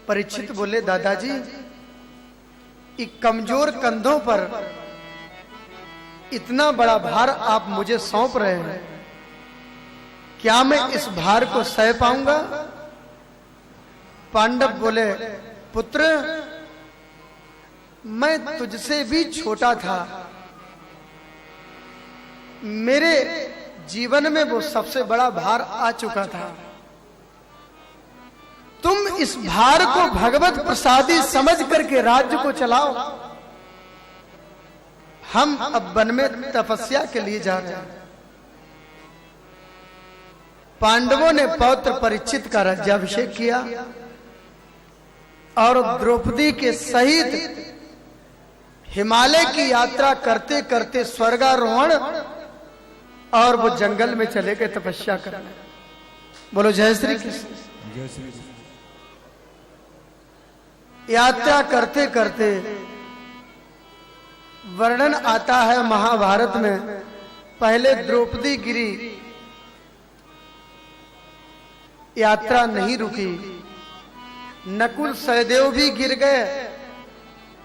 परीक्षित बोले, दादाजी ये कमजोर कंधों पर इतना बड़ा भार आप मुझे सौंप रहे हैं, क्या मैं इस भार को सह पाऊंगा? पांडव बोले, पुत्र मैं तुझसे भी छोटा था, मेरे जीवन में वो सबसे बड़ा भार आ चुका था, तुम इस भार को भगवत प्रसादी समझ करके राज्य को चलाओ, हम अब वन में तपस्या के लिए जा रहे हैं। पांडवों ने पौत्र परीक्षित का राज्याभिषेक किया और द्रौपदी के सहित हिमालय की यात्रा करते करते स्वर्गारोहण और वो जंगल में चले गए तपस्या करने। बोलो जय श्री कृष्ण। जय श्री कृष्ण। यात्रा करते करते वर्णन आता है महाभारत में, पहले द्रौपदी गिरी, यात्रा नहीं रुकी, नकुल सहदेव भी गिर गए,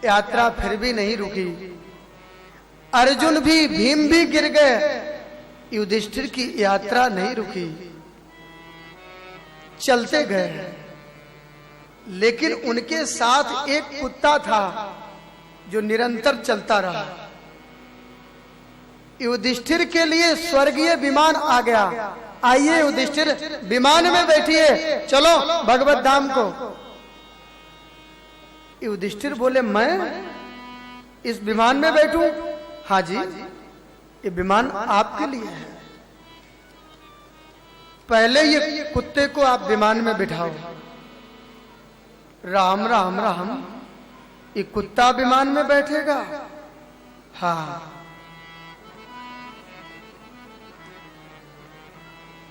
यात्रा फिर भी नहीं रुकी, अर्जुन भी, भीम भी गिर गए, युधिष्ठिर की यात्रा नहीं रुकी, चलते गए। लेकिन उनके साथ एक कुत्ता था जो निरंतर चलता रहा। युधिष्ठिर के लिए स्वर्गीय विमान आ गया, आइए युधिष्ठिर विमान में बैठिए, चलो भगवत धाम को। युधिष्ठिर बोले, मैं इस विमान में बैठूं? हाँ जी, ये विमान आपके लिए है, पहले ये कुत्ते को आप विमान में बिठाओ। राम राम राम, ये कुत्ता विमान में बैठेगा? हाँ,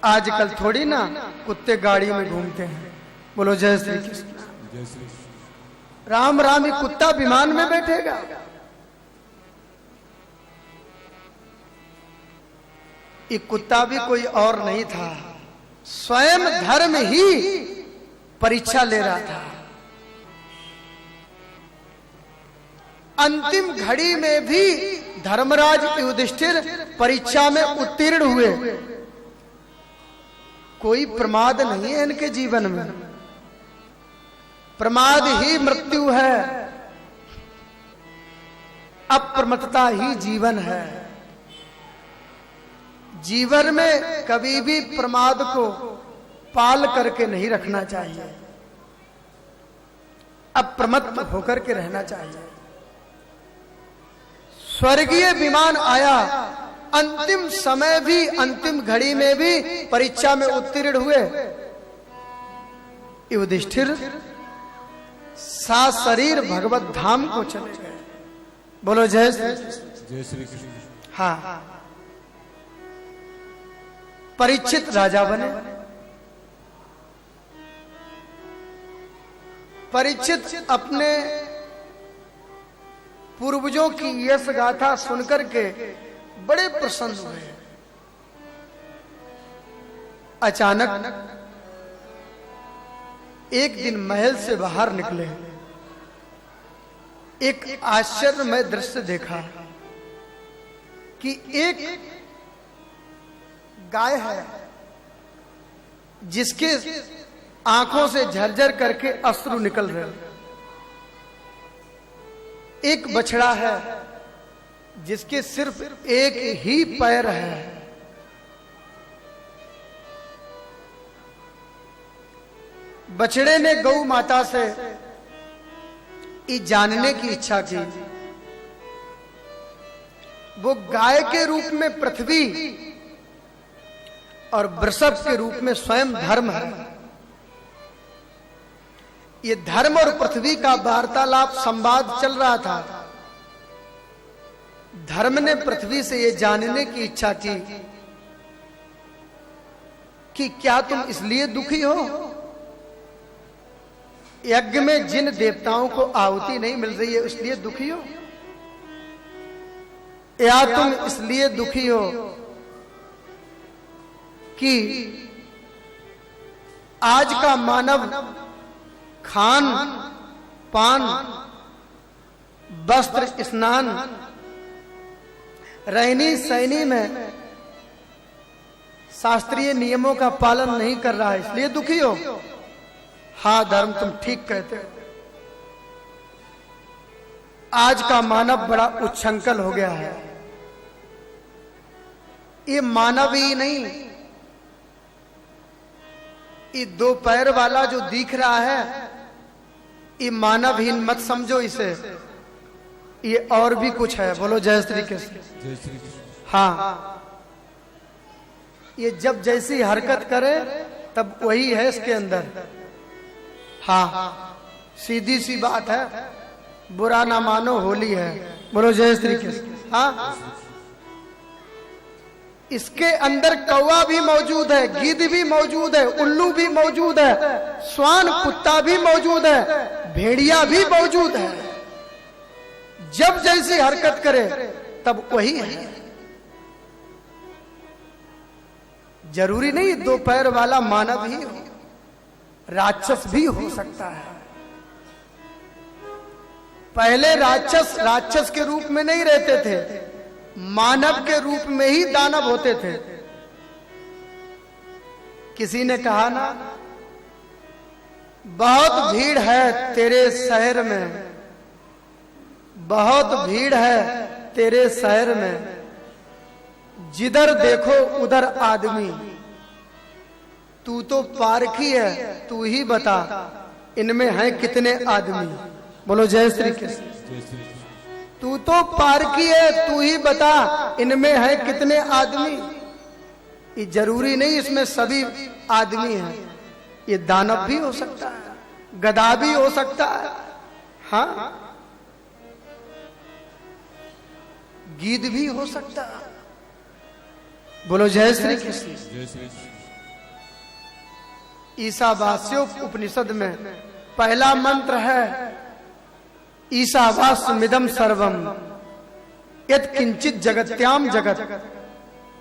आजकल थोड़ी ना कुत्ते गाड़ी में घूमते हैं। बोलो जय श्री कृष्ण। जय श्री कृष्ण। राम राम, ये कुत्ता विमान में बैठेगा? ये कुत्ता भी कोई और नहीं था, स्वयं धर्म ही परीक्षा ले रहा था। अंतिम घड़ी में भी धर्मराज युधिष्ठिर परीक्षा में उत्तीर्ण हुए। कोई प्रमाद नहीं है इनके जीवन में, प्रमाद ही मृत्यु है, अप्रमत्तता ही जीवन है। जीवन में कभी भी प्रमाद को पाल करके नहीं रखना चाहिए, अप्रमत्त होकर के रहना चाहिए। स्वर्गीय विमान आया, अंतिम समय भी, अंतिम घड़ी में भी परीक्षा में उत्तीर्ण हुए। युधिष्ठिर सशरीर भगवत धाम को चले गए। बोलो जय श्री कृष्ण। जय श्री कृष्ण। हाँ, परीक्षित राजा बने। परीक्षित अपने पूर्वजों की यश गाथा सुनकर के बड़े प्रसन्न हुए। अचानक एक दिन महल से बाहर निकले, एक आश्चर्यमय दृश्य देखा कि एक गाय है जिसके आंखों से झरझर करके अश्रु निकल रहे, एक बछड़ा है जिसके सिर्फ एक ही पैर है, बछड़े ने गौ माता से ये जानने की इच्छा की, वो गाय के रूप में पृथ्वी और वृषभ के रूप में स्वयं धर्म है। ये धर्म और पृथ्वी का वार्तालाप, संवाद चल रहा था। धर्म ने पृथ्वी से ये जानने की इच्छा की कि क्या तुम इसलिए दुखी हो, यज्ञ में जिन देवताओं को आहुति नहीं मिल रही है इसलिए दुखी हो, या तुम इसलिए दुखी हो कि आज का मानव खान पान, वस्त्र, स्नान, रहनी सहनी में शास्त्रीय नियमों का पालन नहीं कर रहा है, इसलिए दुखी हो। हाँ धर्म, तुम ठीक कहते हो। आज का मानव बड़ा उच्छृंखल हो गया है। ये मानव ही नहीं, ये दो पैर वाला जो दिख रहा है, ये मानवहीन मत समझो इसे, ये और भी कुछ है। बोलो जय श्री कृष्ण। जय श्री कृष्ण। हाँ, ये जब जैसी हरकत करे तब वही है इसके अंदर। हाँ, सीधी सी बात है, बुरा ना मानो, होली है। बोलो जय श्री कृष्ण। हाँ, इसके अंदर कौवा भी मौजूद है, गिद्ध भी मौजूद है, उल्लू भी मौजूद है, श्वान कुत्ता भी मौजूद है, भेड़िया भी मौजूद है। जब जैसी हरकत करे तब वही है। जरूरी नहीं दो पैर वाला मानव ही हो, राक्षस भी हो सकता है। पहले राक्षस के रूप में नहीं रहते थे, मानव के रूप में ही दानव होते थे। किसी ने कहा ना, बहुत भीड़ है तेरे शहर में, बहुत भीड़ है तेरे शहर में, जिधर देखो उधर आदमी, तू तो पारखी है, तू ही बता इनमें हैं कितने आदमी। बोलो जय श्री कृष्ण। जय श्री कृष्ण। तू तो पारखी है, तू ही बता इनमें है कितने आदमी। ये जरूरी नहीं इसमें सभी आदमी हैं, ये दानव भी हो सकता है, गधा भी हो सकता है, हाँ, गिद्ध भी हो सकता है। बोलो जय श्री कृष्ण। जय श्री कृष्ण। ईशावास्यो उपनिषद में पहला मंत्र है, ईशावास्यमिदं सर्वम यत् किंचित जगत्याम जगत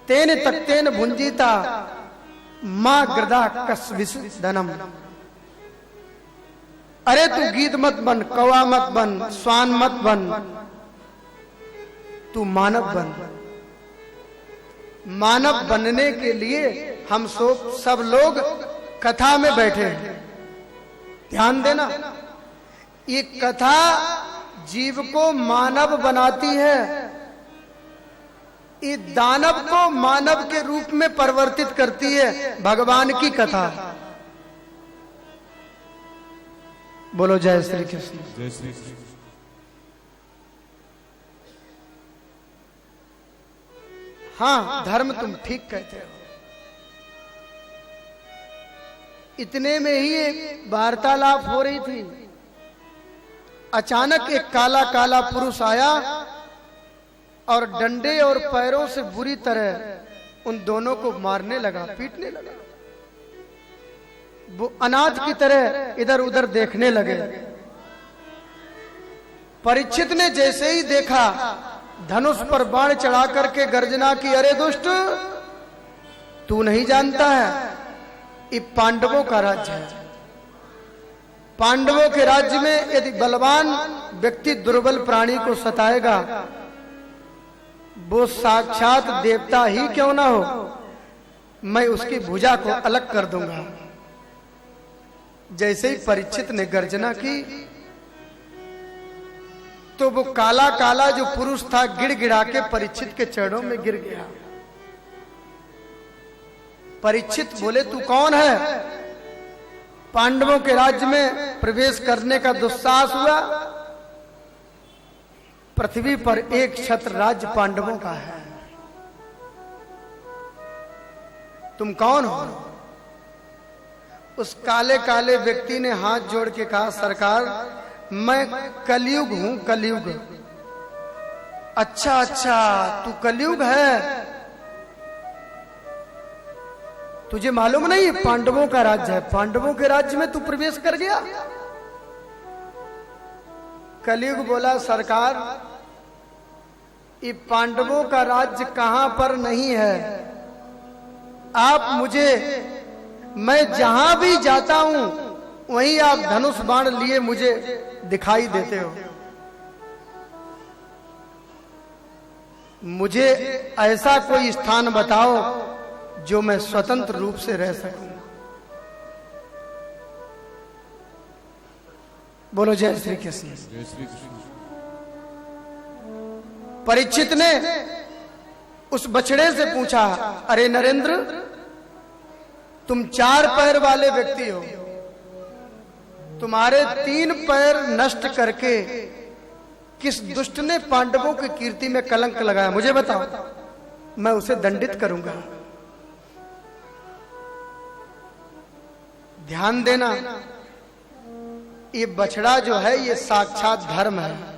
तेन तक्तेन भुंजीता मां गृदा कस्विस धनम। अरे तू गिद्ध मत बन, कौवा मत बन, श्वान मत बन, तू मानव बन। मानव बनने के लिए हम सब लोग कथा में बैठे हैं। ध्यान देना, ये कथा जीव को मानव बनाती है, ये दानव को मानव के रूप में परिवर्तित करती है। भगवान की कथा। बोलो जय श्री कृष्ण। जय श्री कृष्ण। हाँ धर्म, तुम ठीक कहते हो। इतने में ही एक वार्तालाप हो रही थी, अचानक एक काला काला पुरुष आया और डंडे और पैरों से बुरी तरह उन दोनों को मारने लगा, पीटने लगा। वो अनाथ की तरह इधर उधर देखने लगे। परीक्षित ने जैसे ही देखा, धनुष पर बाण चढ़ा करके गर्जना की, अरे दुष्ट, तू नहीं जानता है ये पांडवों का राज्य है। पांडवों के राज्य में यदि बलवान व्यक्ति दुर्बल प्राणी को सताएगा, वो साक्षात देवता ही क्यों ना हो, मैं उसकी भुजा को अलग कर दूंगा। जैसे ही परीक्षित ने गर्जना की, तो वो काला काला जो पुरुष था गिड़गिड़ा के परीक्षित के चरणों में गिर गया। परीक्षित बोले, तू कौन है? पांडवों के राज्य में प्रवेश करने का दुस्साहस हुआ। पृथ्वी पर एक छत्र राज्य पांडवों का है, तुम कौन हो? उस काले काले व्यक्ति ने हाथ जोड़ के कहा, सरकार मैं कलयुग हूं, कलयुग। अच्छा अच्छा, तू कलयुग है, तुझे मालूम नहीं पांडवों का राज्य है, पांडवों के राज्य में तू प्रवेश कर गया। कलयुग बोला, सरकार ये पांडवों का राज्य कहां पर नहीं है, आप मुझे, मैं जहां भी जाता हूं वहीं आप धनुष बाण लिए मुझे दिखाई देते हो। मुझे ऐसा कोई स्थान बताओ जो मैं स्वतंत्र रूप से रह सकूं। बोलो जय श्री कृष्ण। जय श्री कृष्ण। परीक्षित ने उस बछड़े से पूछा, अरे नरेंद्र, तुम 4 पैर वाले व्यक्ति हो, तुम्हारे 3 पैर नष्ट करके किस दुष्ट ने पांडवों की कीर्ति में कलंक लगाया, मुझे बताओ, मैं उसे दंडित करूंगा। ध्यान देना, ये बछड़ा जो है ये साक्षात धर्म है।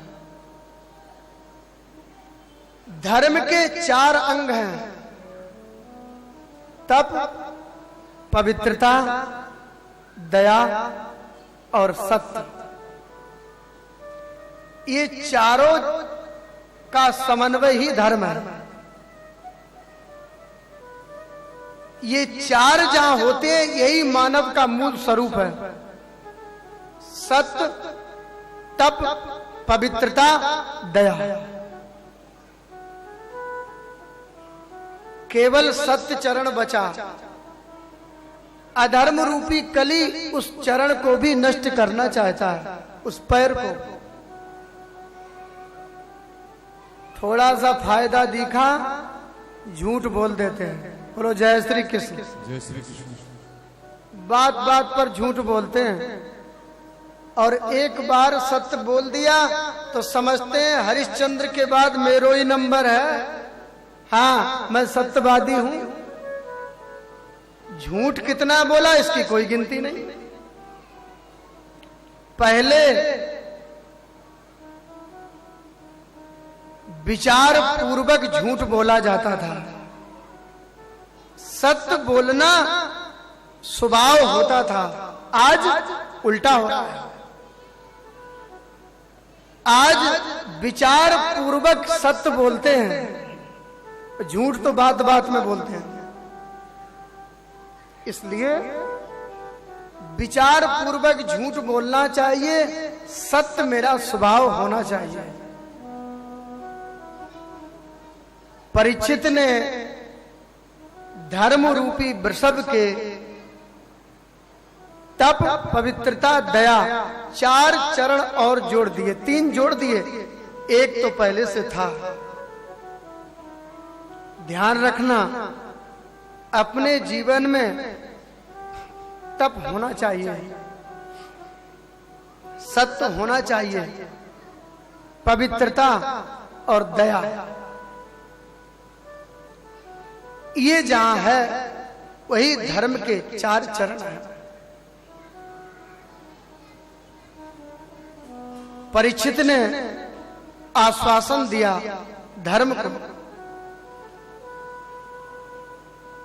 धर्म के 4 अंग हैं, तप, पवित्रता, दया और सत्य। ये चारों का समन्वय ही धर्म है। ये 4 जहां होते हैं यही मानव का मूल स्वरूप है। सत्य, तप, पवित्रता, दया। केवल सत्य चरण बचा। अधर्म रूपी कली उस चरण को भी नष्ट करना चाहता है, उस पैर को। थोड़ा सा फायदा दिखा, झूठ बोल देते हैं। बोलो जय श्री कृष्ण। जय श्री कृष्ण। बात बात पर झूठ बोलते हैं, और एक बार सत्य बोल दिया तो समझते हैं हरिश्चंद्र के बाद मेरो ही नंबर है। हाँ, मैं सत्यवादी हूं। झूठ कितना बोला इसकी कोई गिनती नहीं। पहले विचार पूर्वक झूठ बोला जाता था। सत्य बोलना स्वभाव होता था, आज उल्टा हो रहा है। आज विचार पूर्वक सत्य बोलते हैं, झूठ तो बात बात में बोलते हैं। इसलिए विचार पूर्वक झूठ बोलना चाहिए, सत्य मेरा स्वभाव होना चाहिए। परीक्षित ने धर्म रूपी वृषभ के तप, पवित्रता, दया 4 चरण और जोड़ दिए। 3 जोड़ दिए, एक तो पहले से था। ध्यान रखना, अपने जीवन में तप होना चाहिए, सत्य होना चाहिए, पवित्रता और दया। ये जहां है वही धर्म के 4 चरण हैं। परीक्षित ने आश्वासन दिया धर्म को।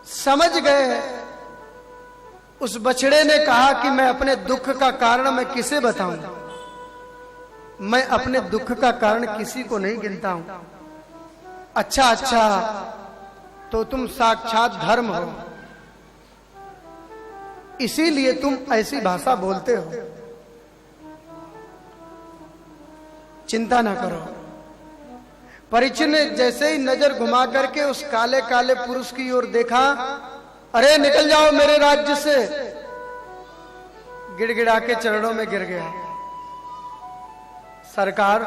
समझ गए, उस बछड़े ने कहा कि मैं अपने दुख का कारण मैं किसे बताऊं, मैं अपने दुख का कारण किसी को नहीं गिनता हूं। अच्छा अच्छा, तो तुम साक्षात धर्म हो, इसीलिए तुम ऐसी भाषा बोलते हो। चिंता ना करो। परीक्षित ने जैसे ही नजर घुमा करके उस काले काले पुरुष की ओर देखा, अरे निकल जाओ मेरे राज्य से, गिड़गिड़ा के चरणों में गिर गया। सरकार,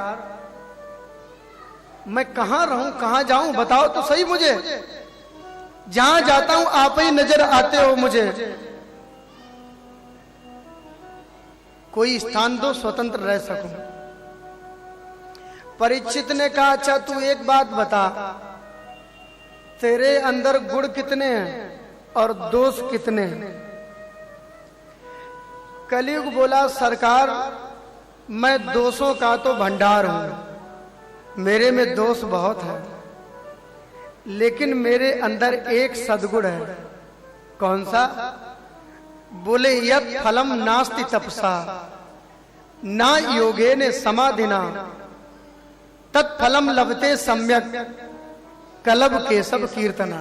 मैं कहां रहूं, कहां जाऊं, बताओ तो सही मुझे। जहां जाता हूं आप ही नजर आते हो मुझे। कोई स्थान दो, स्वतंत्र रह सकूं। परीक्षित ने कहा, अच्छा तू एक बात बता, तेरे अंदर गुण कितने हैं और दोष कितने हैं? कलयुग बोला, सरकार मैं दोषों का तो भंडार हूं, मेरे में दोष बहुत है, लेकिन मेरे अंदर एक सद्गुण है। कौन सा? बोले, यत् फलम नास्ति तपसा ना योगेन समाधिना तत्फलम लभते सम्यक कलब केशव कीर्तना।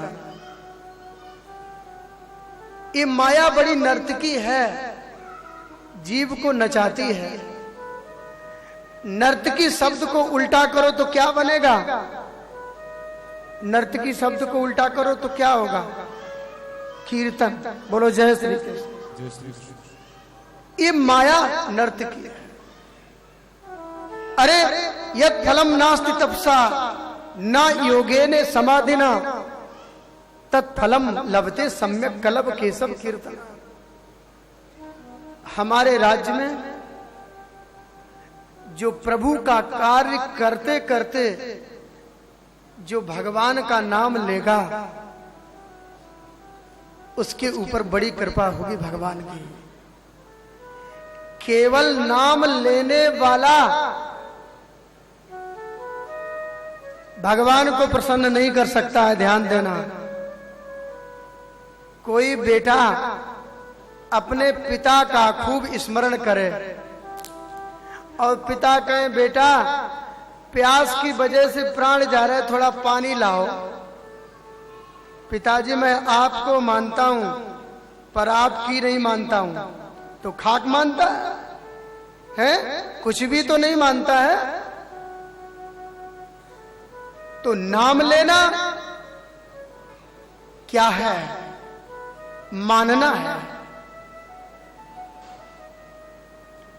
ये माया बड़ी नर्तकी है, जीव को नचाती है। नर्तकी शब्द को उल्टा करो तो क्या बनेगा? नर्तकी शब्द को उल्टा करो तो क्या होगा? कीर्तन। बोलो जय श्री कृष्ण। जय श्री कृष्ण। ये माया नर्तकी है। अरे यत् फलम नास्ति तपसा न योगेन समाधिना तत्फलम लभते सम्यक कलब केशव कीर्तन। हमारे राज्य में जो प्रभु का कार्य करते करते जो भगवान का नाम लेगा उसके ऊपर बड़ी कृपा होगी भगवान की। केवल नाम लेने वाला भगवान को प्रसन्न नहीं कर सकता है। ध्यान देना, कोई बेटा अपने पिता का खूब स्मरण करे और पिता कहे बेटा प्यास की वजह से प्राण जा रहे, थोड़ा पानी लाओ। पिताजी मैं आपको मानता हूं पर आपकी नहीं मानता हूं, तो खाक मानता है? कुछ भी तो नहीं मानता है। तो नाम लेना क्या है? मानना है।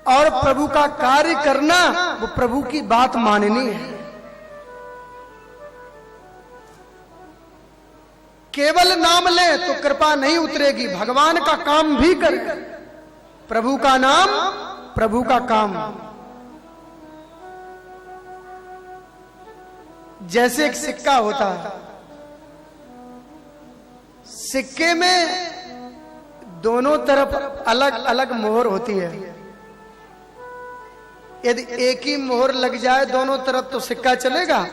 और प्रभु का कार्य करना वो प्रभु की बात माननी है। केवल नाम ले तो कृपा नहीं उतरेगी, भगवान का काम भी करे। प्रभु का नाम, प्रभु का काम। जैसे एक सिक्का होता है, सिक्के में दोनों तरफ अलग अलग मोहर होती है। यदि एक ही मोहर लग जाए दोनों तरफ तो सिक्का चलेगा?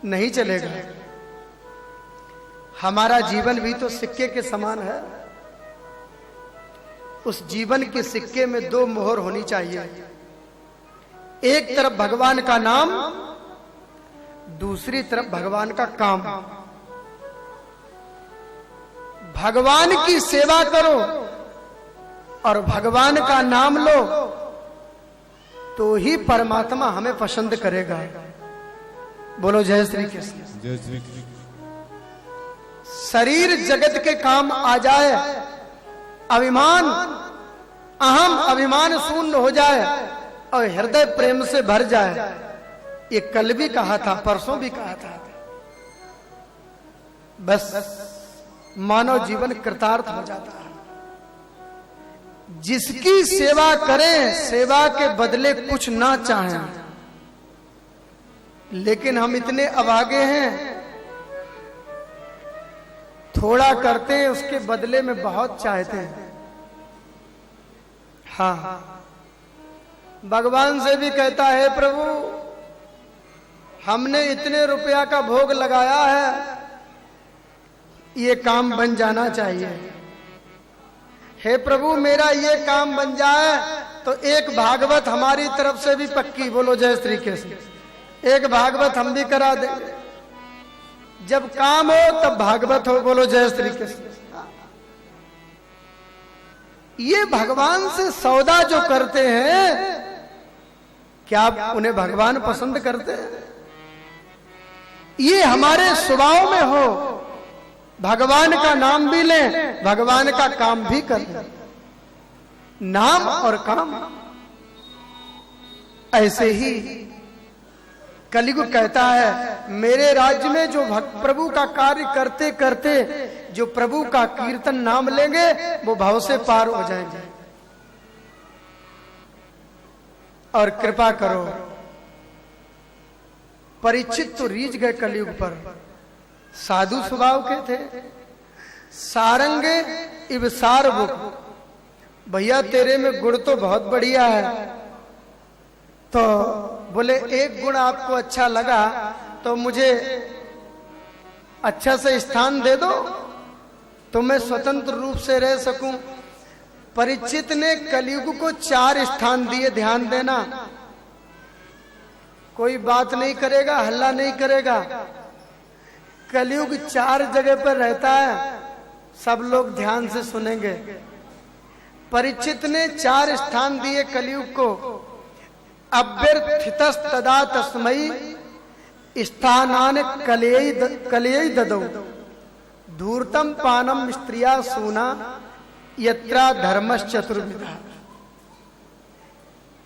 नहीं चलेगा। हमारा जीवन भी तो सिक्के के समान है। उस जीवन के सिक्के में दो मोहर होनी चाहिए। एक तरफ भगवान का नाम, दूसरी तरफ भगवान का काम। भगवान की सेवा करो और भगवान का नाम लो तो ही परमात्मा हमें पसंद करेगा। बोलो जय श्री कृष्ण। जय श्री कृष्ण। शरीर जगत के काम आ जाए, अभिमान अहम अभिमान शून्य हो जाए और हृदय प्रेम से भर जाए। ये कल भी कहा था, परसों भी कहा था। बस मानव जीवन कृतार्थ हो जाता है। जिसकी सेवा करें, सेवा के बदले कुछ ना चाहें। लेकिन हम इतने अभागे हैं, थोड़ा करते हैं उसके बदले में बहुत चाहते हैं। हाँ, भगवान से भी कहता है प्रभु हमने इतने रुपया का भोग लगाया है, ये काम बन जाना चाहिए। हे प्रभु मेरा ये काम बन जाए तो एक भागवत हमारी तरफ से भी पक्की। बोलो जय श्री कृष्ण। एक भागवत हम भी करा देंगे। जब काम हो तब भागवत हो। बोलो जय श्री कृष्ण। ये भगवान से सौदा जो करते हैं, क्या आप उन्हें भगवान पसंद करते हैं? ये हमारे स्वभाव में हो। भगवान का नाम भी लें, भगवान का काम भी करें। नाम और काम। ऐसे ही कलियुग कहता है मेरे राज्य में जो प्रभु का कार्य करते करते जो प्रभु का कीर्तन नाम लेंगे वो भव से पार हो जाएंगे। और कृपा करो, परीक्षित तो रीझ गए कलियुग पर। साधु स्वभाव के थे, सारंगे इब सारबुक। भैया तेरे में गुण तो बहुत बढ़िया है, तो बोले एक गुण आपको अच्छा लगा तो मुझे अच्छा से स्थान दे दो तो मैं स्वतंत्र रूप से रह सकूं। परीक्षित ने कलियुग को 4 स्थान दिए। ध्यान देना, कोई बात नहीं करेगा, हल्ला नहीं करेगा। कलियुग 4 जगह पर रहता है, सब लोग ध्यान से सुनेंगे। परीक्षित ने 4 स्थान दिए कलयुग को। अभ्यर्थितस्तदा तस्मै स्थानान कलयई ददौ धूर्तम पानम स्त्रिया सूना यत्रा धर्मश्चतुर्विधा।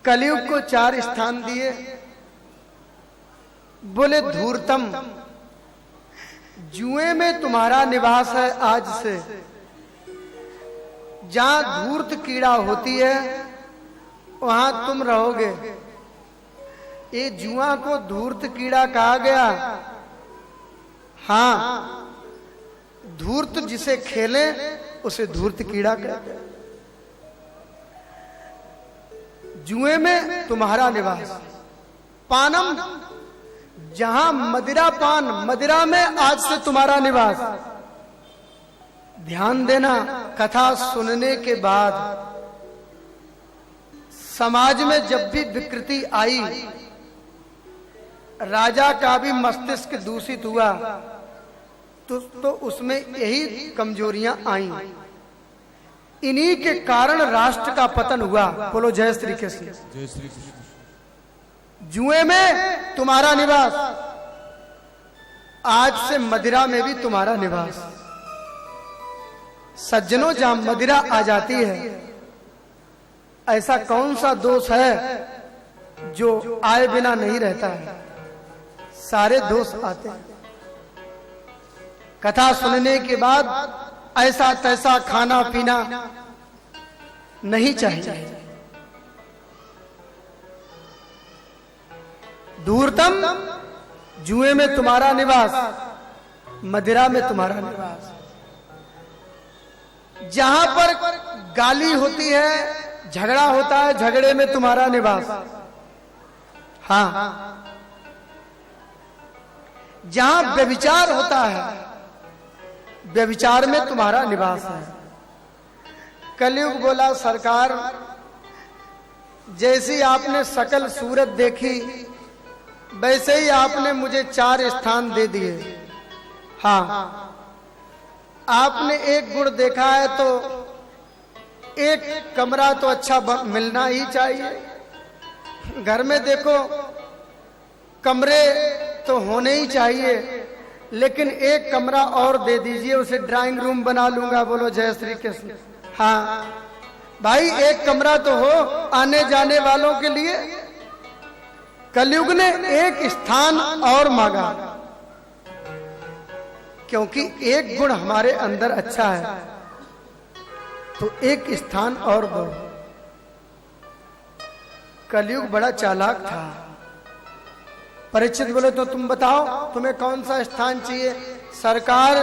कलयुग को 4 स्थान दिए। बोले धूर्तम, जुए में तुम्हारा निवास है आज से। जहां धूर्त कीड़ा होती है वहां तुम रहोगे। ये जुआ को धूर्त कीड़ा कहा गया। हाँ, धूर्त जिसे खेले उसे धूर्त कीड़ा कहते हैं। जुए में तुम्हारा निवास। पानम, जहां मदिरा पान, मदिरा में आज से तुम्हारा निवास। ध्यान देना, कथा सुनने के बाद समाज में जब भी विकृति आई, राजा का भी मस्तिष्क दूषित हुआ, तो उसमें यही कमजोरियां आई। इन्हीं के कारण राष्ट्र का पतन हुआ। बोलो जय श्री कृष्ण। जय श्री कृष्ण। जुए में तुम्हारा निवास, आज से मदिरा में भी तुम्हारा निवास। सज्जनों, जहां मदिरा आ जाती है, ऐसा कौन सा दोष है जो आए बिना नहीं रहता है? सारे दोष आते हैं। कथा सुनने के बाद ऐसा तैसा खाना पीना नहीं चाहिए। धूर्तम, जुए में तुम्हारा निवास, मदिरा में तुम्हारा निवास। जहां पर गाली होती है, झगड़ा होता है, झगड़े में तुम्हारा निवास। हाँ, जहां व्यभिचार होता है, व्यभिचार में तुम्हारा निवास है। कलयुग बोला, सरकार जैसी आपने सकल सूरत देखी वैसे ही आपने मुझे 4 स्थान दे दिए। हाँ, आपने एक गुण देखा है तो एक कमरा तो अच्छा मिलना ही चाहिए। घर में देखो कमरे तो होने ही चाहिए, लेकिन एक कमरा और दे दीजिए, उसे ड्राइंग रूम बना लूंगा। बोलो जय श्री कृष्ण। हाँ भाई, एक कमरा तो हो आने जाने वालों के लिए। कलयुग ने एक स्थान और मांगा, क्योंकि एक गुण हमारे अंदर अच्छा है, तो एक स्थान और दो। कलयुग बड़ा चालाक था। परीक्षित बोले, तो तुम बताओ तुम्हें कौन सा स्थान चाहिए? सरकार,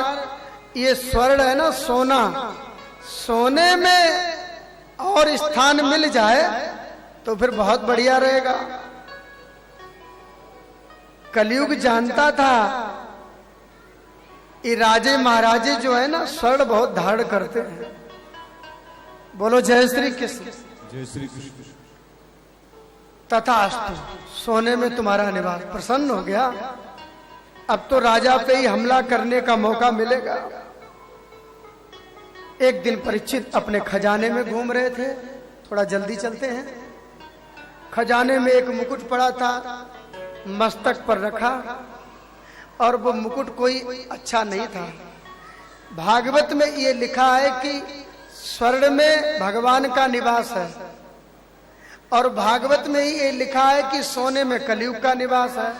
ये स्वर्ण है ना, सोना, सोने में और स्थान मिल जाए तो फिर बहुत बढ़िया रहेगा। कलयुग जानता था ये राजे महाराजे जो है ना, स्वर्ण बहुत धारण करते हैं। बोलो जय श्री कृष्ण। जय श्री कृष्ण। तथास्तु, सोने में तुम्हारा निवास। प्रसन्न हो गया, अब तो राजा पे ही हमला करने का मौका मिलेगा। एक दिन परीक्षित अपने खजाने में घूम रहे थे। थोड़ा जल्दी चलते हैं। खजाने में एक मुकुट पड़ा था, मस्तक पर रखा, और वो मुकुट कोई अच्छा नहीं था। भागवत में ये लिखा है कि स्वर्ण में भगवान का निवास है, और भागवत में ही ये लिखा है कि सोने में कलयुग का निवास है।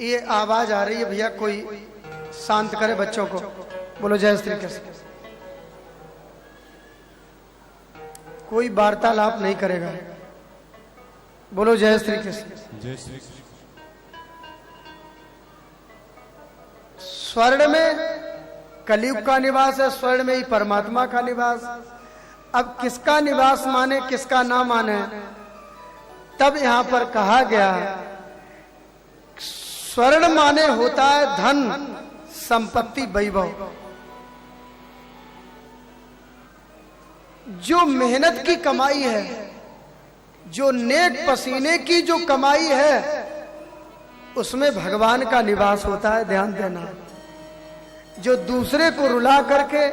ये आवाज आ रही है भैया, कोई शांत करे बच्चों को। बोलो जय श्री कृष्ण। कोई वार्तालाप नहीं करेगा। बोलो जय श्री कृष्ण। जय श्री कृष्ण। स्वर्ण में कलयुग का निवास है, स्वर्ण में ही परमात्मा का निवास। अब किसका निवास माने, किसका ना माने? तब यहां पर कहा गया, स्वर्ण माने होता है धन, संपत्ति, वैभव। जो मेहनत की कमाई है, जो नेक पसीने की जो कमाई है, उसमें भगवान का निवास होता है। ध्यान देना। जो दूसरे को रुला करके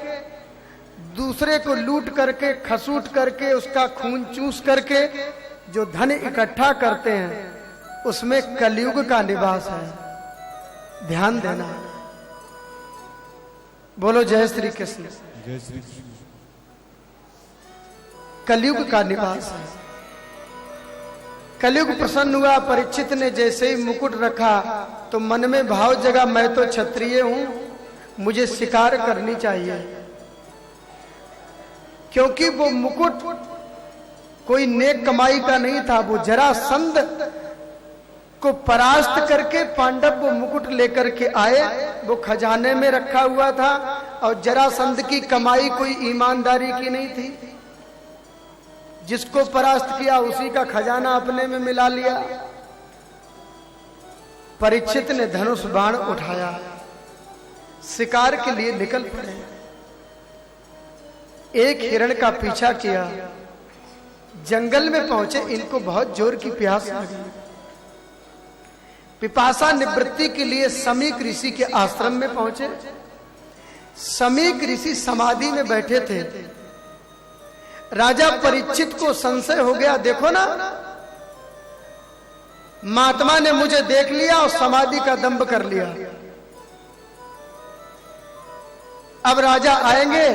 दूसरे को लूट करके, खसूट करके, उसका खून चूस करके जो धन इकट्ठा करते हैं उसमें कलयुग का निवास है। ध्यान देना। बोलो जय श्री कृष्ण। जय श्री कृष्ण। कलयुग का निवास है। कलयुग प्रसन्न हुआ। परीक्षित ने जैसे ही मुकुट रखा तो मन में भाव जगा, मैं तो क्षत्रिय हूं, मुझे शिकार करनी चाहिए। क्योंकि वो मुकुट कोई नेक कमाई का नहीं था। वो जरासंध को परास्त करके पांडव वो मुकुट लेकर के आए। वो खजाने में रखा हुआ था और जरासंध की कमाई कोई ईमानदारी की नहीं थी। जिसको परास्त किया उसी का खजाना अपने में मिला लिया। परीक्षित ने धनुष बाण उठाया, शिकार के लिए निकल पड़े। एक हिरण का पीछा किया, जंगल में पहुंचे। इनको बहुत जोर की प्यास लगी। पिपासा निवृत्ति के लिए समीक ऋषि के आश्रम में पहुंचे। समीक ऋषि समाधि में बैठे थे। राजा परीक्षित को संशय हो गया, देखो ना, महात्मा ने मुझे देख लिया और समाधि का दंभ कर लिया। अब राजा आएंगे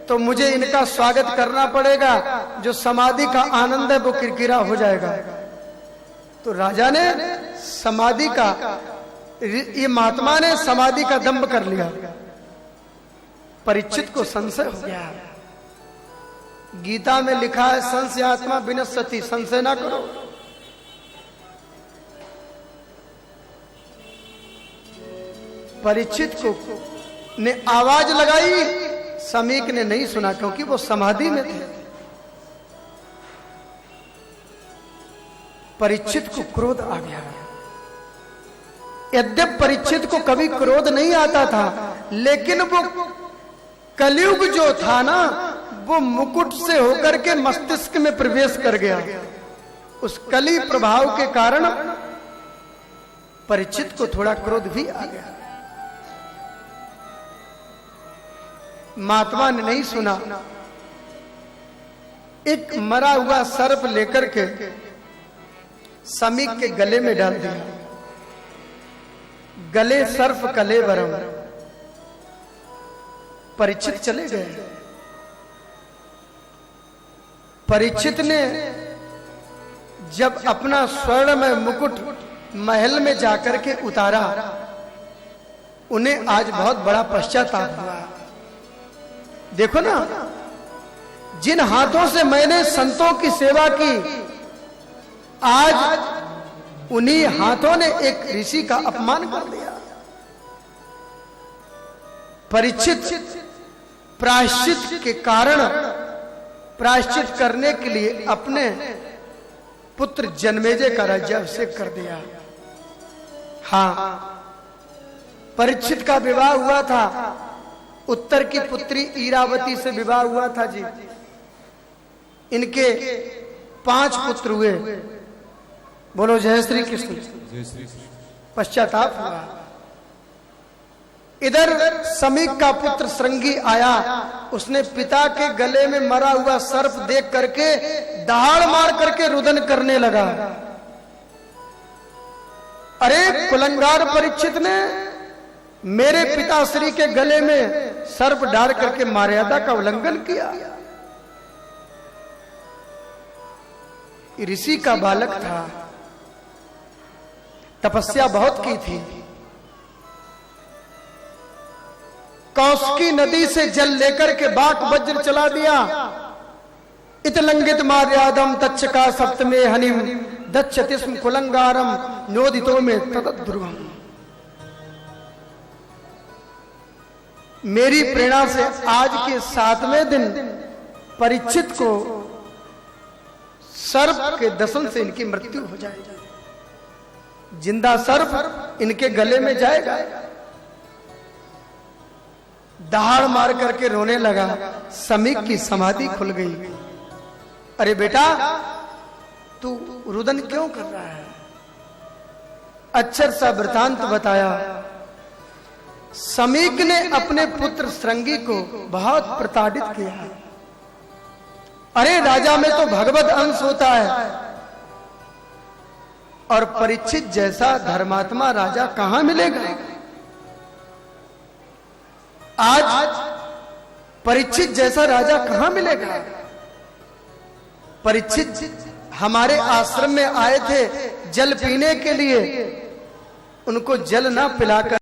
तो मुझे इनका स्वागत करना पड़ेगा। जो समाधि का आनंद है वो किरकिरा हो जाएगा। तो राजा ने समाधि का, ये महात्मा ने समाधि का दंभ कर लिया। परीक्षित को संशय हो गया। गीता में लिखा है, संशयात्मा विनश्यति, संशय ना करो। परीक्षित को ने आवाज लगाई, समीक ने नहीं सुना क्योंकि वो समाधि में थे। परीक्षित को क्रोध आ गया। यद्यप परीक्षित को कभी क्रोध नहीं आता था, लेकिन वो कलयुग जो था ना, वो मुकुट से होकर के मस्तिष्क में प्रवेश कर गया। उस कली प्रभाव के कारण परीक्षित को थोड़ा क्रोध भी आ गया। महात्मा ने नहीं सुना। एक मरा हुआ सर्प लेकर के समीक के गले में डाल दिया। गले सर्प कले वरम। परीक्षित चले गए। परीक्षित ने जब अपना स्वर्ण में मुकुट महल में जाकर के उतारा, उन्हें आज बहुत बड़ा पश्चाताप हुआ। देखो ना, जिन हाथों से मैंने संतों की सेवा की, आज उन्हीं हाथों ने एक ऋषि का अपमान कर दिया। परीक्षित प्रायश्चित के कारण, प्रायश्चित करने के लिए अपने पुत्र जन्मेजय का राज्याभिषेक कर दिया। हाँ, परीक्षित का विवाह हुआ था। उत्तर की पुत्री ईरावती से विवाह हुआ था जी। इनके 5 पुत्र हुए। बोलो जय श्री कृष्ण। जय श्री कृष्ण। पश्चाताप हुआ। इधर समीक का पुत्र श्रृंगी आया। उसने पिता के गले में मरा हुआ सर्प देख करके दहाड़ मार करके रुदन करने लगा। अरे कुलंगार परीक्षित ने मेरे पिताश्री के गले में सर्प डाल करके मर्यादा का उल्लंघन किया। ऋषि का बालक था, तपस्या बहुत की थी। कौशिकी नदी से जल लेकर के बाक वज्र चला दिया। इतलंगित मार्यादम तच्चका सप्तमे हनिम दच्छतिस्म कुलंगारम नोदितो में ततत ध्रुवम। मेरी प्रेरणा से आज के 7वें दिन परीक्षित को सर्प के दसन से इनकी मृत्यु हो जाएगी। जिंदा सर्प इनके गले में जाएगा। दहाड़ मार करके रोने लगा। समीक की समाधि खुल गई। अरे बेटा, तू रुदन क्यों कर रहा है? अक्षर सा वृतांत बताया। समीक ने अपने पुत्र श्रृंगी को बहुत प्रताड़ित किया। अरे राजा में तो भगवत अंश होता है, और परीक्षित जैसा धर्मात्मा राजा कहां मिलेगा। आज परीक्षित जैसा राजा कहां मिलेगा। परीक्षित हमारे आश्रम में आए थे जल पीने के लिए, उनको जल ना पिलाकर